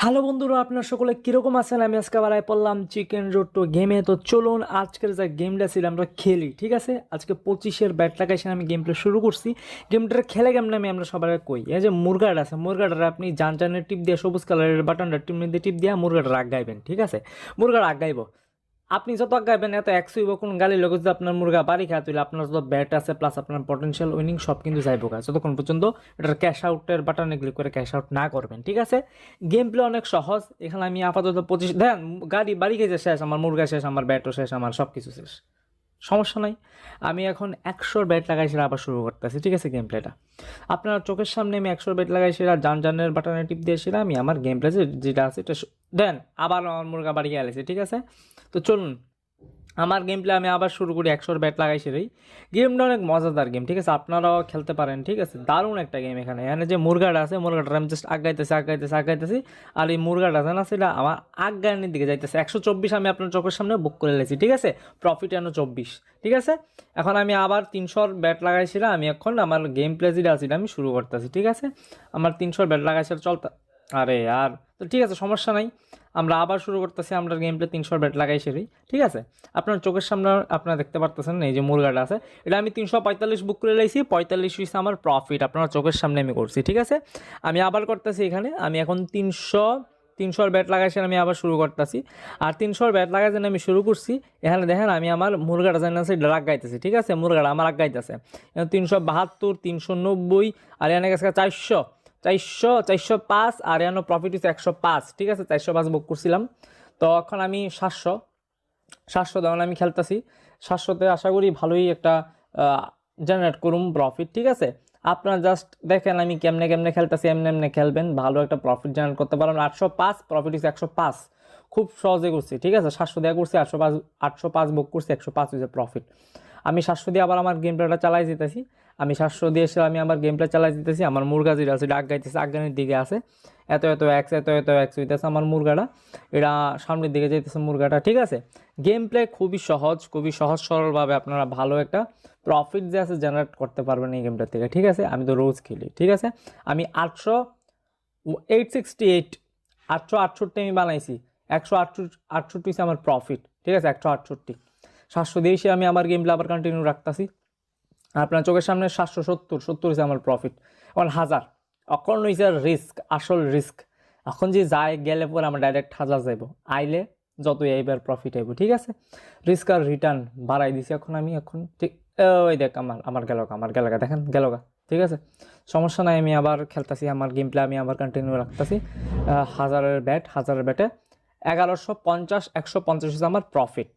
Hello বন্ধুরা, আপনার সকলে কীরকম আছেন? আমি আজকে আবার পড়লাম চিকেন রোড টু গেমে। তো চলুন আজকের যে গেমটা ছিল আমরা খেলি, ঠিক আছে? আজকে 25-এর ব্যাট লাগাইছেন, আমি গেম প্লে শুরু করছি। গেমটা খেলে কেমন আমি আমরা সবাই কই, এই যে মুরগাটা আছে, মুরগাটা আপনি জানের টিপ দিয়ে সবুজ কালারের বাটনটা টিপ দিয়ে টিপ দিয়ে মুরগাটা আগাইবেন, ঠিক আছে? মুরগাটা আগাইব, আপনি যত আগাইবেন এত একশো হইব। কোন গালি লোক যদি আপনার মুরগা বাড়ি খায় তুলে আপনার যত ব্যাট আছে প্লাস আপনার পটেনশিয়াল উইনিং সব কিন্তু যাইব কাজ, যতক্ষণ পর্যন্ত এটার ক্যাশ আউটের বাটনে ক্লিক করে ক্যাশ আউট না করবেন, ঠিক আছে? গেম প্লে অনেক সহজ। এখানে আমি আপাতত 25 দেন গাড়ি বাড়ি খেয়েছে শেষ, আমার মুরগা শেষ, আমার ব্যাটও শেষ, আমার সব কিছু শেষ, সমস্যা নাই। আমি এখন 100 ব্যাট লাগাইছি, আবার শুরু করতেছি, ঠিক আছে? গেম প্লেটা আপনার চোখের সামনে আমি 100 ব্যাট লাগাইছি, জানের বাটনে টিপ দিয়েছিলাম। আমি আমার গেম প্লে যেটা আছে এটা দেন আবার আমার মুরগা বাড়ি গেছে, ঠিক আছে? তো চলুন আমার গেম প্লে আমি আবার শুরু করি। 100 ব্যাট লাগাইছি রে। গেমটা অনেক মজাদার গেম, ঠিক আছে? আপনারাও খেলতে পারেন, ঠিক আছে? দারুণ একটা গেম। এখানে যে মুরগাটা আছে, মুরগাটা আমি জাস্ট আগাইতেছি, আর এই মুরগাটা আছে না, সেটা আমার আগানের দিকে যাইতেছে। 124 আমি আপনার চোখের সামনে বুক করে লেছি, ঠিক আছে? প্রফিট এনো 24, ঠিক আছে? এখন আমি আবার 300 ব্যাট লাগাইছিলাম। আমি এখন আমার গেম প্লে যেটা আছে আমি শুরু করতেছি, ঠিক আছে? আমার 300 ব্যাট লাগাইছিল চলতে, আরে আর তো ঠিক আছে, সমস্যা নাই। আমরা আবার শুরু করতেছি। আমরা গেম প্লে 300 ব্যাট লাগাইছি, ঠিক আছে? আপনার চোখের সামনে আপনারা দেখতে পারতেছেন এই যে মুরগাটা আছে, এটা আমি 345 বুক করে লাইছি। 45 হয়েছে আমার প্রফিট, আপনার চোখের সামনে আমি করছি, ঠিক আছে? আমি আবার করতেছি এখানে। আমি এখন 300 ব্যাট লাগাইছি, আমি আবার শুরু করতেছি। আর 300 ব্যাট লাগাই যেন আমি শুরু করছি। এখানে দেখেন আমি আমার মুরগাটা যেন আছে রাগ গাইতেছি, ঠিক আছে? মুরগাটা আমার রাগ গাইতেছে 372, 390, আর এখানে গেছে 405, আর এখানে প্রফিট হচ্ছে 105, ঠিক আছে? 405 বুক করছিলাম। তো এখন আমি 700 তখন আমি খেলতেছি। 700তে আশা করি ভালোই একটা জেনারেট করুম প্রফিট, ঠিক আছে? আপনারা জাস্ট দেখেন আমি কেমনে কেমনে খেলতেছি, এমনি খেলবেন, ভালো একটা প্রফিট জেনারেট করতে পারবেন। 805 প্রফিট হচ্ছে 105, খুব সহজে করছি, ঠিক আছে? 700 দেওয়া করছি, 805 বুক করছি, 105 হচ্ছে প্রফিট। আমি 700 দিয়ে আবার আমার গেম প্লেটা চালাই যেতেছি। আমি 700 দিয়ে এসে আমি আমার গেম প্লে চালাই দিতেছি। আমার মুরগা যেটা আছে ডাক গাইতেছে, আগানের দিকে আছে। এত হইতেছে আমার মুরগাটা, এটা সামনের দিকে যাইতেছে মুরগাটা, ঠিক আছে? গেম প্লে খুবই সহজ সরলভাবে আপনারা ভালো একটা প্রফিট যে আছে জেনারেট করতে পারবেন এই গেমটা থেকে, ঠিক আছে? আমি তো রোজ খেলি, ঠিক আছে? আমি 868 আমি বানাইছি। 168 হচ্ছে আমার প্রফিট, ঠিক আছে? 168 700 দিয়ে এসে আমি আমার গেম প্লে আবার কন্টিনিউ রাখতেছি। আপনার চোখের সামনে 770 হচ্ছে আমার প্রফিট। এখন 1000 এখন হয়েছে রিস্ক, আসল রিস্ক। এখন যে যায় গেলে পরে আমরা ডাইরেক্ট 1000 যাইব, আইলে যতই এইবার প্রফিট আইব, ঠিক আছে? রিস্ক আর রিটার্ন বাড়াই দিছি এখন আমি। এখন ঠিক ওই দেখ আমার গেলগা দেখেন গেলগা, ঠিক আছে? সমস্যা নাই, আমি আবার খেলতেছি আমার গেম প্লে, আমি আবার কন্টিনিউ রাখতেছি। 1000-এর ব্যাটে 1150, 150 হচ্ছে আমার প্রফিট,